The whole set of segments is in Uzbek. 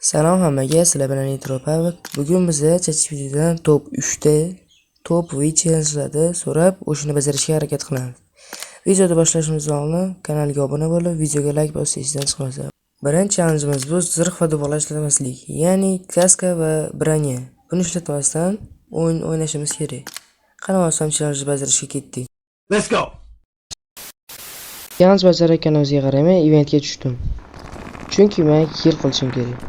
Salom hammaga, sizlar bilan Nitropa. Bugun biz ChatGPTdan top 3 ta top va challenge'larni so'rab, o'shani bajarishga harakat qilamiz. Videoni boshlashimiz oldin kanalga obuna bo'lib, videoga like bosib esdan chiqmasa. Birinchi challenge'imiz bu zirh va dubalar ishlamaslik, ya'ni kaska va branya. Buni ishlatmasdan o'yin o'ynashimiz kerak. Qani bo'lsam challenge bajarishga ketdik. Let's go. Challenge bajarayotganimizga qaramay eventga tushdim. Chunki men kill qilishim kerak.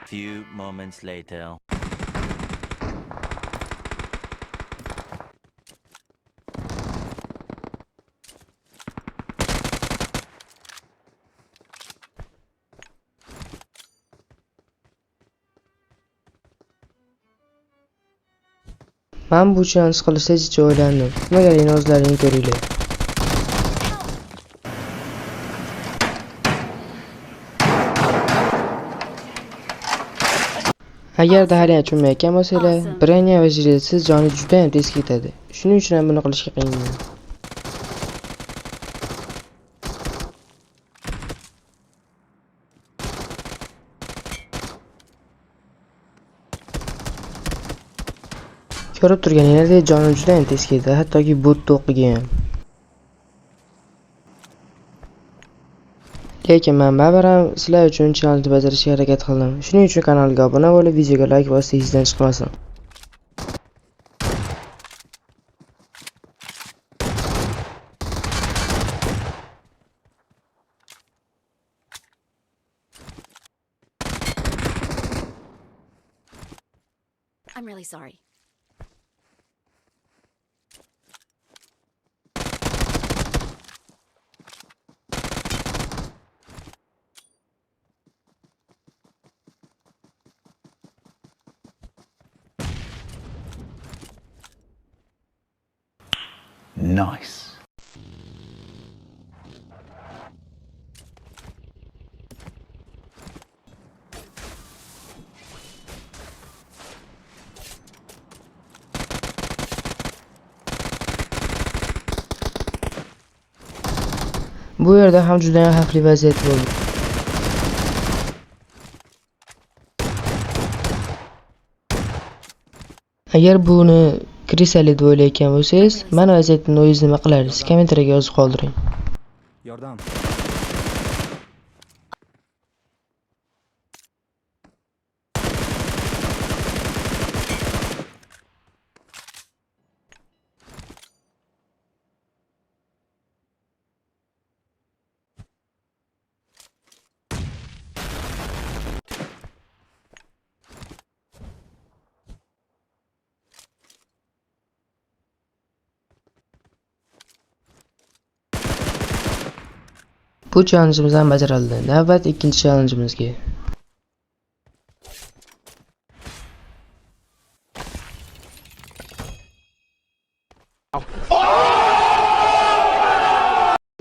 Few moments later. Men bu challenge qilishga jicha o'ylandim. Nimaga o'zlaringiz ko'ringlar. Agarda hali tushunmayotgan bo'lsanglar, branya va jiletsiz joni juda ham tez ketadi. Shuning uchun ham buni qilishga qiynaldim. Ko'rib turganingizdek, joni juda ham tez ketadi, hattoki bot o'qiga ham. Lekin men baribir ham sizlar uchun challenge bajarishga harakat qildim. Shuning uchun kanalga obuna bo'lib, videoga like bosib esdan chiqmasin. I'm really sorry. Nice. Bu yerda ham juda ham xavfli vaziyat bo'ldi. Agar buni krisali deb o'ylayotgan bo'lsangiz, mana vaziyatni o'zingiz nima qilarsiz? Kommentariyaga yozib qoldiring. Yordam. Bu challenge'imiz ham bajarildi. Navbat ikkinchi challenge'imizga.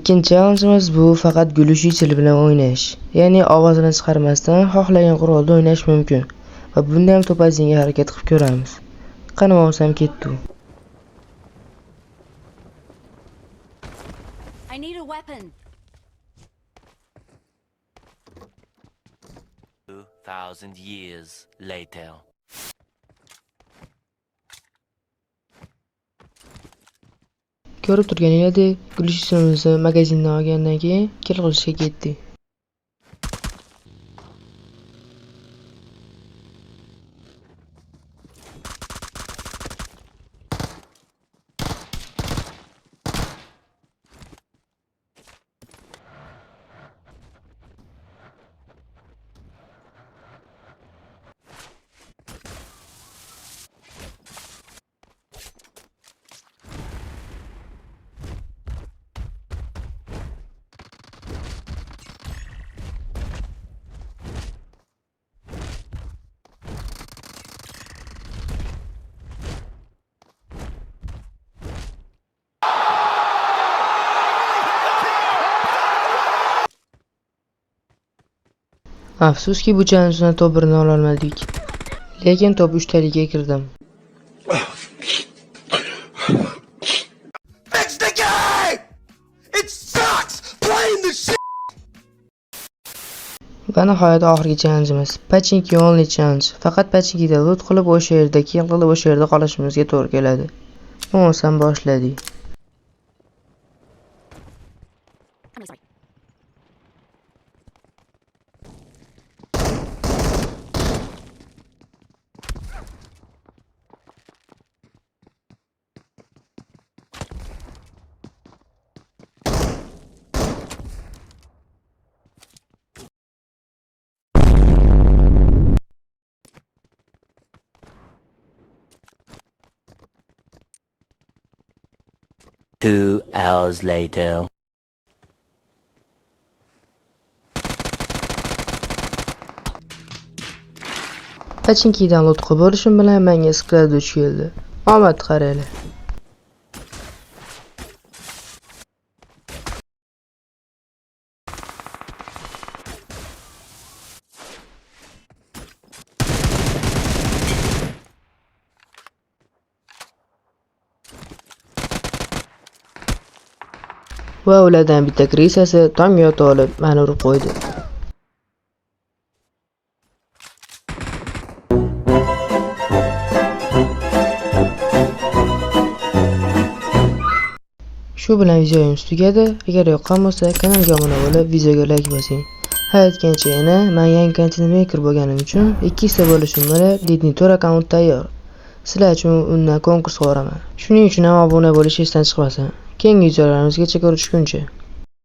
Ikkinchi challenge'imiz bu faqat gulushli bilan o'ynash. Ya'ni ovozini chiqarmasdan xohlagan qurolda o'ynash mumkin. Va bunda ham to'pazingga harakat qilib ko'ramiz. Qani bo'lsam ketdi. I need a weapon. 2000 years later. Ko'rib turganingizdek, gulushimizni magazindan olgandan keyin kill qilishga ketdi. Afsuski bu challenge'dan top 1 ni ola olmadik. Lekin top 3 taliga kirdim. It's the game! It's Va nihoyat oxirgi challengeimiz Pachinki only challenge. Faqat Pachinkida loot qilib o'sha yerda kill qilib o'sha yerda qolishimizga to'g'ri keladi. Bo'lmasam boshladik. I'm really sorry. Two hours later. Pachinkidan loot qilib bo'lishim bilan menga sklad duch keldi. Omad qaranglar. Va ulardan bitta krisasi tongga yotib olib meni urib qo'ydi. Shu bilan videomiz tugadi. Agar yoqqan bo'lsa, kanalga obuna bo'lib, videoga like bosing. Ha, aytgancha yana men yangi content maker bo'lganim uchun 2 ta bo'lishim bilan Lidnitor akkaunt tayyor. Sizlar uchun undan konkurs qo'raman. Shuning uchun ham obuna bo'lish esdan chiqmasin. Keyingi videolarimizgacha ko'rishguncha